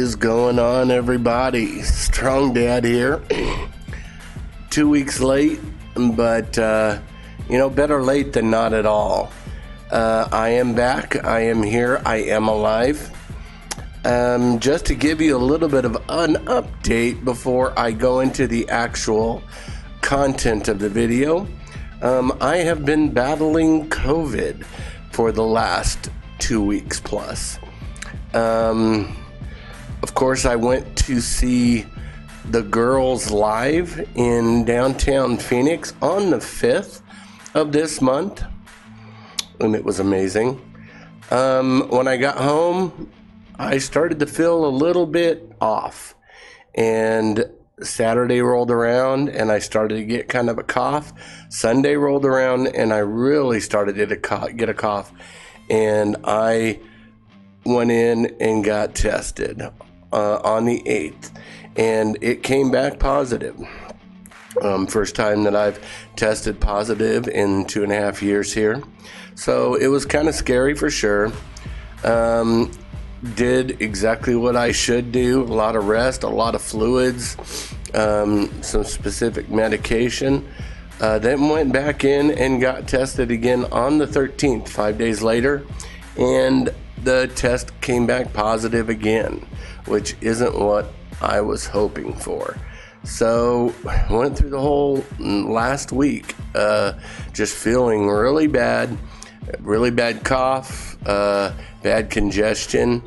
is going on, everybody? Strong Dad here. 2 weeks late, but better late than not at all. I am back. I am here. I am alive. Just to give you a little bit of an update before I go into the actual content of the video, I have been battling COVID for the last 2 weeks plus. Of course, I went to see the girls live in downtown Phoenix on the 5th of this month, and it was amazing. When I got home, I started to feel a little bit off, and Saturday rolled around and I started to get kind of a cough. Sunday rolled around and I really started to get a cough, and I went in and got tested on the 8th, and it came back positive. First time that I've tested positive in 2.5 years here, so it was kind of scary for sure. Did exactly what I should do: a lot of rest, a lot of fluids, some specific medication. Then went back in and got tested again on the 13th, 5 days later, and the test came back positive again, which isn't what I was hoping for. So went through the whole last week just feeling really bad cough, bad congestion,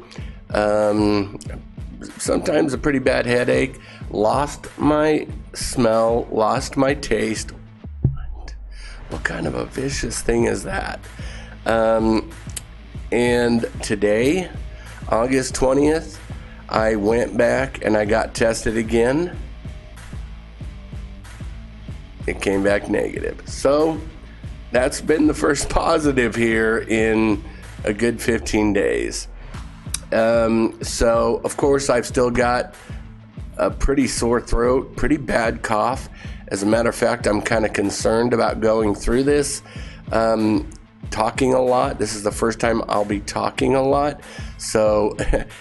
sometimes a pretty bad headache, lost my smell, lost my taste. What kind of a vicious thing is that? And today, August 20th, I went back and I got tested again. It came back negative. So that's been the first positive here in a good 15 days. So of course I've still got a pretty sore throat, pretty bad cough. As a matter of fact, I'm kind of concerned about going through this. Talking a lot. This is the first time I'll be talking a lot, so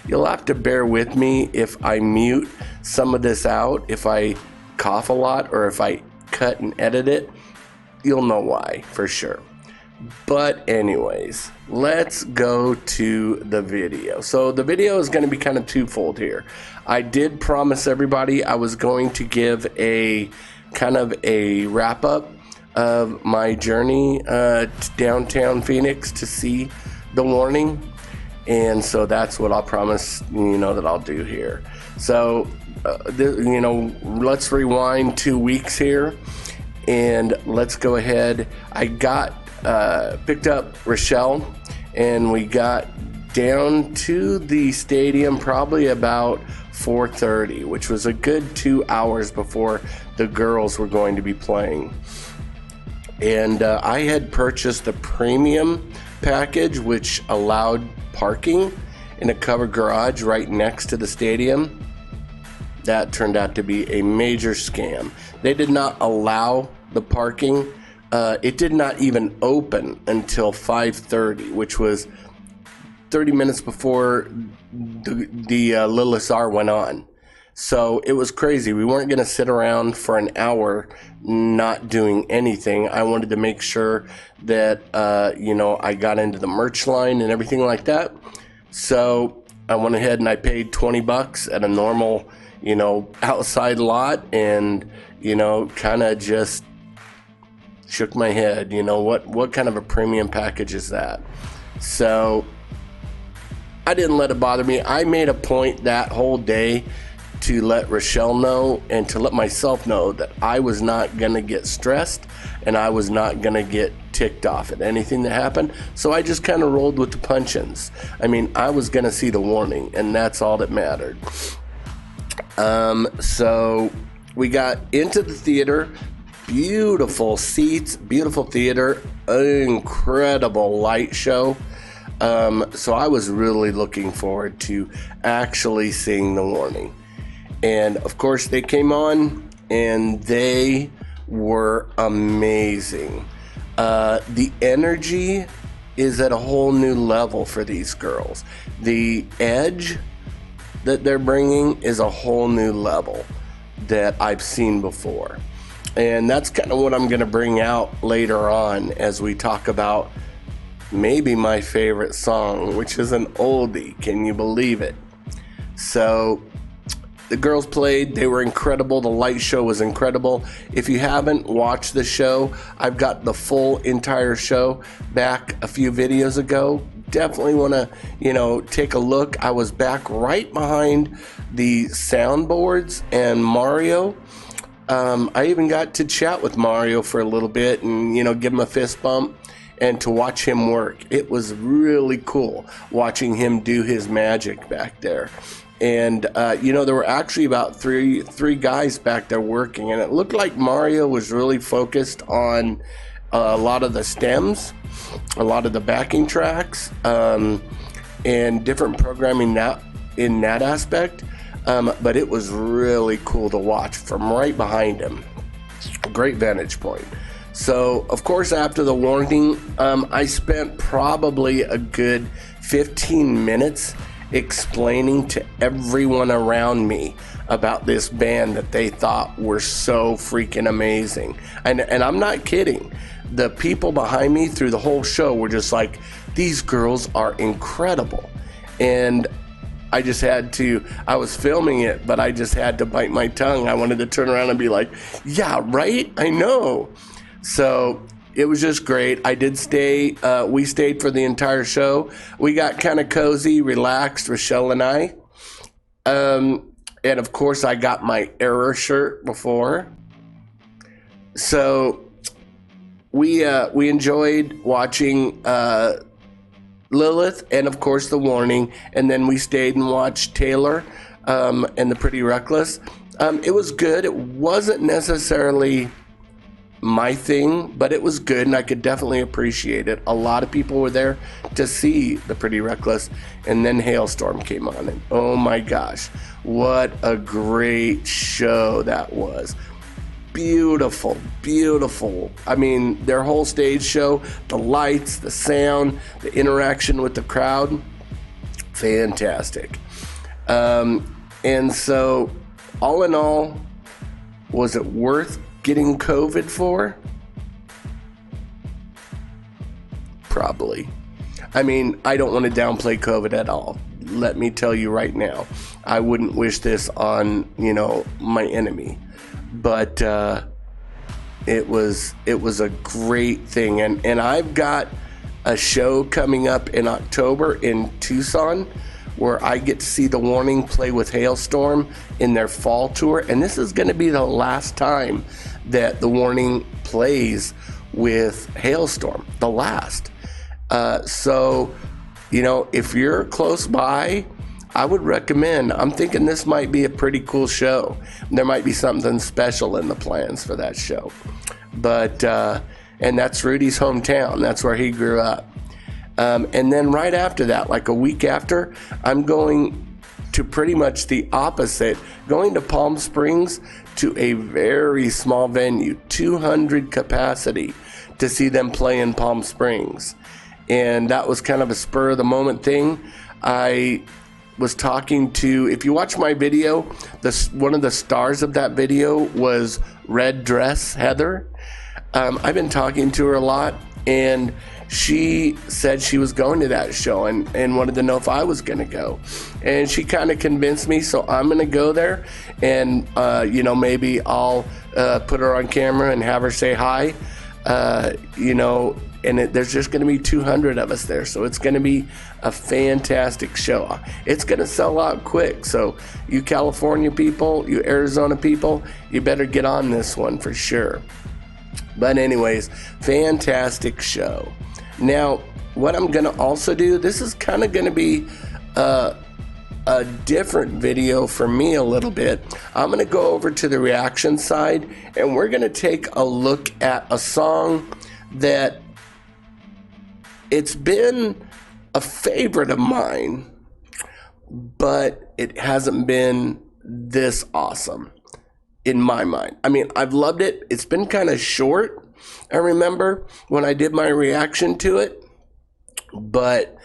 you'll have to bear with me if I mute some of this out. If I cough a lot or if I cut and edit it, you'll know why for sure. But anyways, let's go to the video. So the video is going to be kind of twofold here. I did promise everybody I was going to give a kind of a wrap up of my journey to downtown Phoenix to see The Warning, and so that's what I'll promise that I'll do here. So let's rewind 2 weeks here, and let's go ahead. I got picked up Rochelle, and we got down to the stadium probably about 4:30, which was a good 2 hours before the girls were going to be playing. And I had purchased the premium package, which allowed parking in a covered garage right next to the stadium. That turned out to be a major scam. They did not allow the parking. It did not even open until 5:30, which was 30 minutes before the Little Czar went on. So it was crazy. We weren't going to sit around for an hour not doing anything. I wanted to make sure that, I got into the merch line and everything like that. So I went ahead and I paid $20 at a normal, outside lot, and, kind of just shook my head. What kind of a premium package is that? So I didn't let it bother me. I made a point that whole day to let Rochelle know and to let myself know that I was not going to get stressed and I was not going to get ticked off at anything that happened. So I just kind of rolled with the punch-ins. I mean, I was going to see The Warning, and that's all that mattered. So we got into the theater. Beautiful seats, beautiful theater, incredible light show. So I was really looking forward to actually seeing The Warning. And of course they came on and they were amazing. The energy is at a whole new level for these girls. The edge that they're bringing is a whole new level that I've seen before. And that's kind of what I'm going to bring out later on as we talk about maybe my favorite song, which is an oldie. Can you believe it? So the girls played. They were incredible. The light show was incredible. If you haven't watched the show, I've got the full entire show back a few videos ago. Definitely want to, take a look. I was back right behind the soundboards and Mario. I even got to chat with Mario for a little bit and, give him a fist bump and to watch him work. It was really cool watching him do his magic back there. And, there were actually about three guys back there working, and it looked like Mario was really focused on a lot of the stems, a lot of the backing tracks, and different programming in that aspect. But it was really cool to watch from right behind him. Great vantage point. So, of course, after the warning, I spent probably a good 15 minutes explaining to everyone around me about this band that they thought were so freaking amazing. And I'm not kidding. The people behind me through the whole show were just like, these girls are incredible. And I was filming it, but I just had to bite my tongue. I wanted to turn around and be like, yeah, right? I know. So it was just great. I did stay. We stayed for the entire show. We got kind of cozy, relaxed, Rochelle and I. And of course, I got my Error shirt before. So we enjoyed watching Lilith and of course The Warning, and then we stayed and watched Taylor and The Pretty Reckless. It was good. It wasn't necessarily my thing, but it was good and I could definitely appreciate it. A lot of people were there to see The Pretty Reckless, and then Halestorm came on, and oh my gosh, what a great show that was. Beautiful. I mean, their whole stage show, the lights, the sound, the interaction with the crowd, fantastic. And so, all in all, was it worth getting COVID for? Probably. I mean, I don't want to downplay COVID at all. Let me tell you right now, I wouldn't wish this on, my enemy. But it was a great thing, and I've got a show coming up in October in Tucson where I get to see The Warning play with Halestorm in their fall tour, and this is going to be the last time that The Warning plays with Halestorm, the last. So, if you're close by, I would recommend. I'm thinking this might be a pretty cool show. There might be something special in the plans for that show. But, and that's Rudy's hometown. That's where he grew up. And then right after that, like a week after, I'm going to pretty much the opposite, going to Palm Springs to a very small venue, 200 capacity, to see them play in Palm Springs. And that was kind of a spur of the moment thing. I was talking to, if you watch my video, one of the stars of that video was Red Dress Heather. I've been talking to her a lot, and she said she was going to that show and wanted to know if I was going to go. And she kind of convinced me, so I'm going to go there. And, maybe I'll put her on camera and have her say hi, and there's just going to be 200 of us there. So it's going to be a fantastic show. It's going to sell out quick. So you California people, you Arizona people, you better get on this one for sure. But anyways, fantastic show. Now, what I'm going to also do, this is kind of going to be a different video for me a little bit. I'm going to go over to the reaction side, and we're going to take a look at a song that it's been a favorite of mine, but it hasn't been this awesome in my mind. I mean, I've loved it. It's been kind of short, I remember, when I did my reaction to it, but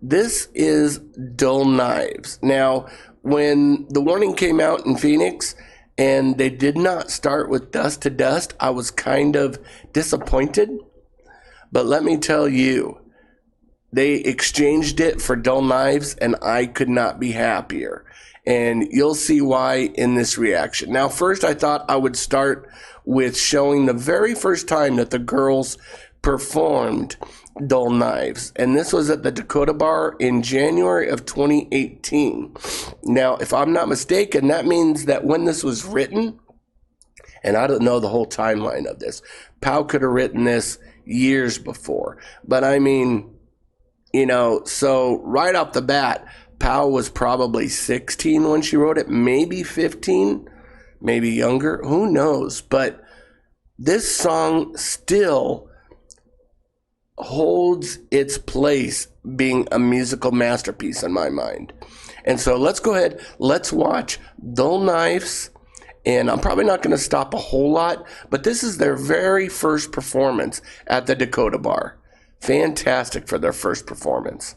this is Dull Knives. Now, when the warning came out in Phoenix and they did not start with Dust to Dust, I was kind of disappointed. But let me tell you, they exchanged it for Dull Knives, and I could not be happier. And you'll see why in this reaction. Now, first, I thought I would start with showing the very first time that the girls performed Dull Knives. And this was at the Dakota Bar in January of 2018. Now, if I'm not mistaken, that means that when this was written, and I don't know the whole timeline of this, Pau could have written this years before. But I mean, you know, so right off the bat, Pau was probably 16 when she wrote it, maybe 15, maybe younger, who knows. But this song still holds its place being a musical masterpiece in my mind. And so let's go ahead, let's watch Dull Knives. And I'm probably not going to stop a whole lot, but this is their very first performance at the Dakota Bar. Fantastic for their first performance.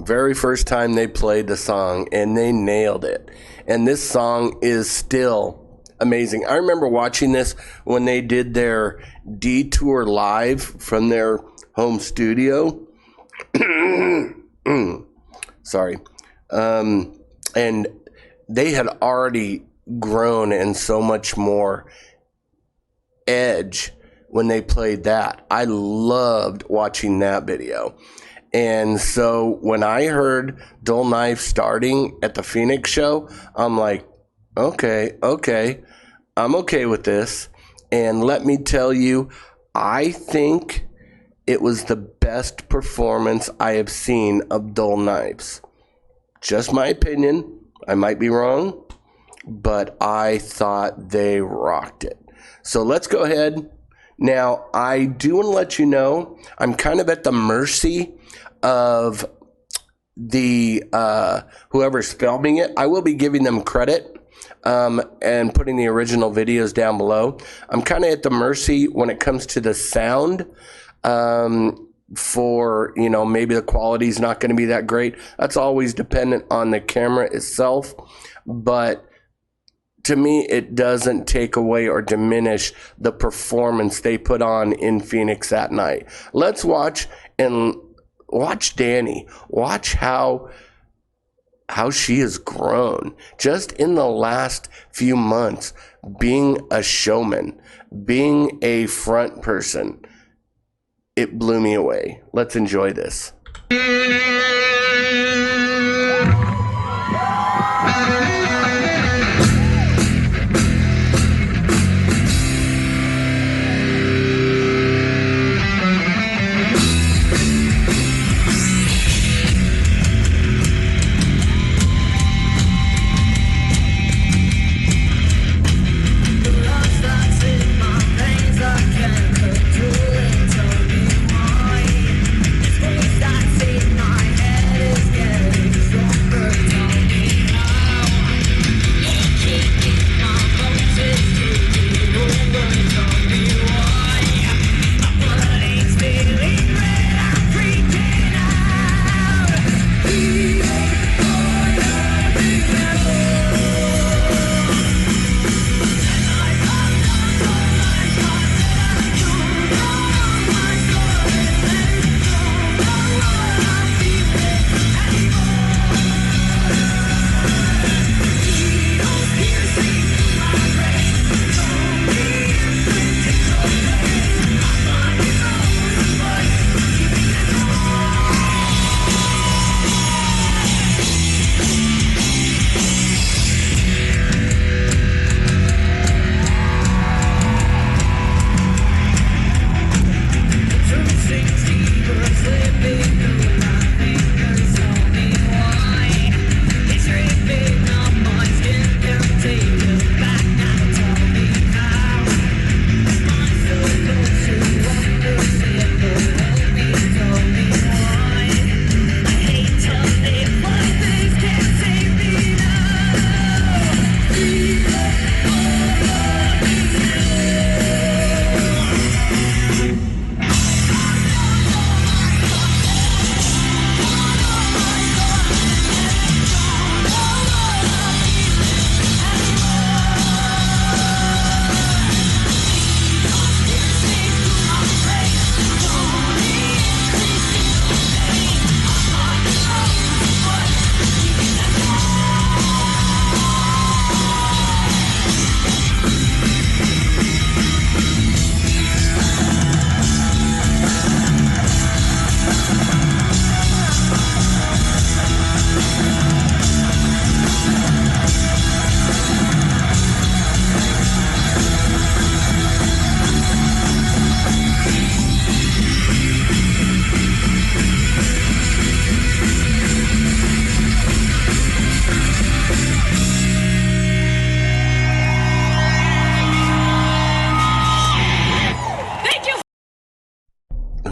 Very first time they played the song, and they nailed it. And this song is still amazing. I remember watching this when they did their detour live from their home studio. Sorry. And they had already grown and so much more edge when they played that. I loved watching that video. And so when I heard Dull Knife starting at the Phoenix show, I'm like, okay, I'm okay with this. And let me tell you, I think it was the best performance I have seen of Dull Knives. Just my opinion. I might be wrong, but I thought they rocked it. So let's go ahead. Now, I do want to let you know, I'm kind of at the mercy of the whoever's filming it. I will be giving them credit and putting the original videos down below. I'm kind of at the mercy when it comes to the sound. For, you know, maybe the quality is not going to be that great. That's always dependent on the camera itself. But to me, it doesn't take away or diminish the performance they put on in Phoenix that night. Let's watch Dani. Watch how she has grown just in the last few months, being a showman, being a front person. It blew me away. Let's enjoy this.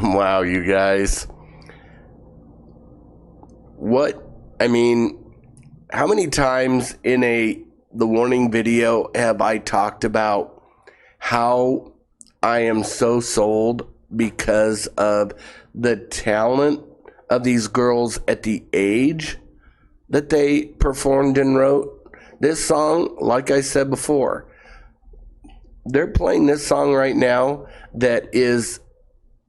Wow, you guys. How many times in the warning video have I talked about how I am so sold because of the talent of these girls at the age that they performed and wrote this song? Like I said before, they're playing this song right now that is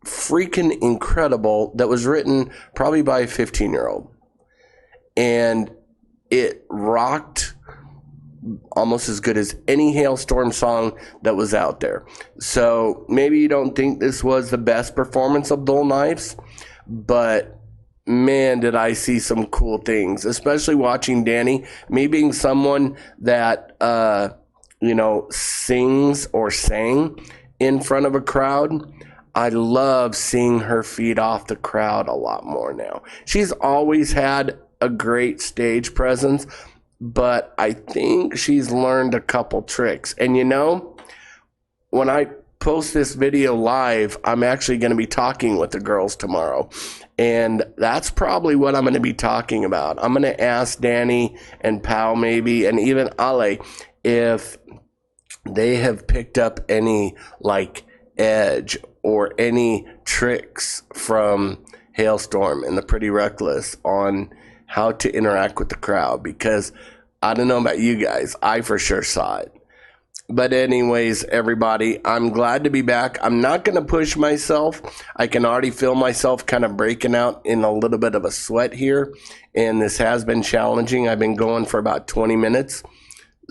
freaking incredible, that was written probably by a 15-year-old, and it rocked almost as good as any Halestorm song that was out there. So maybe you don't think this was the best performance of Dull Knives, but man, did I see some cool things, especially watching Dani. Me being someone that sings or sang in front of a crowd, I love seeing her feed off the crowd a lot more now. She's always had a great stage presence, but I think she's learned a couple tricks. And when I post this video live, I'm actually going to be talking with the girls tomorrow. And that's probably what I'm going to be talking about. I'm going to ask Danny and Pal maybe, and even Ale, if they have picked up any like edge or any tricks from Hailstorm and the Pretty Reckless on how to interact with the crowd, because I don't know about you guys, I for sure saw it. But anyways, everybody, I'm glad to be back. I'm not going to push myself. I can already feel myself kind of breaking out in a little bit of a sweat here, and this has been challenging. I've been going for about 20 minutes,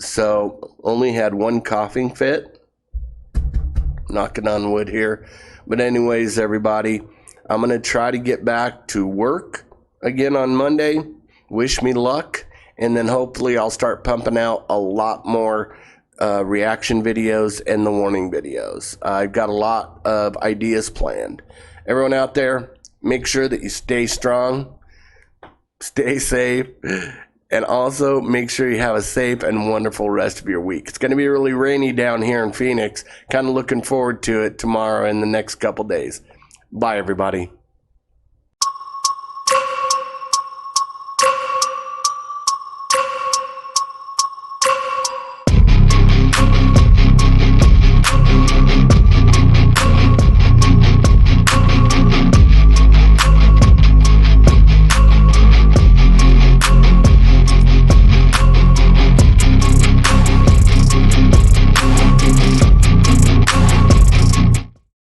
so only had one coughing fit. Knocking on wood here. But anyways, everybody, I'm going to try to get back to work again on Monday. Wish me luck, and then hopefully I'll start pumping out a lot more reaction videos and the warning videos. I've got a lot of ideas planned. Everyone out there, make sure that you stay strong, stay safe, and also make sure you have a safe and wonderful rest of your week. It's going to be really rainy down here in Phoenix. Kind of looking forward to it tomorrow and the next couple days. Bye, everybody.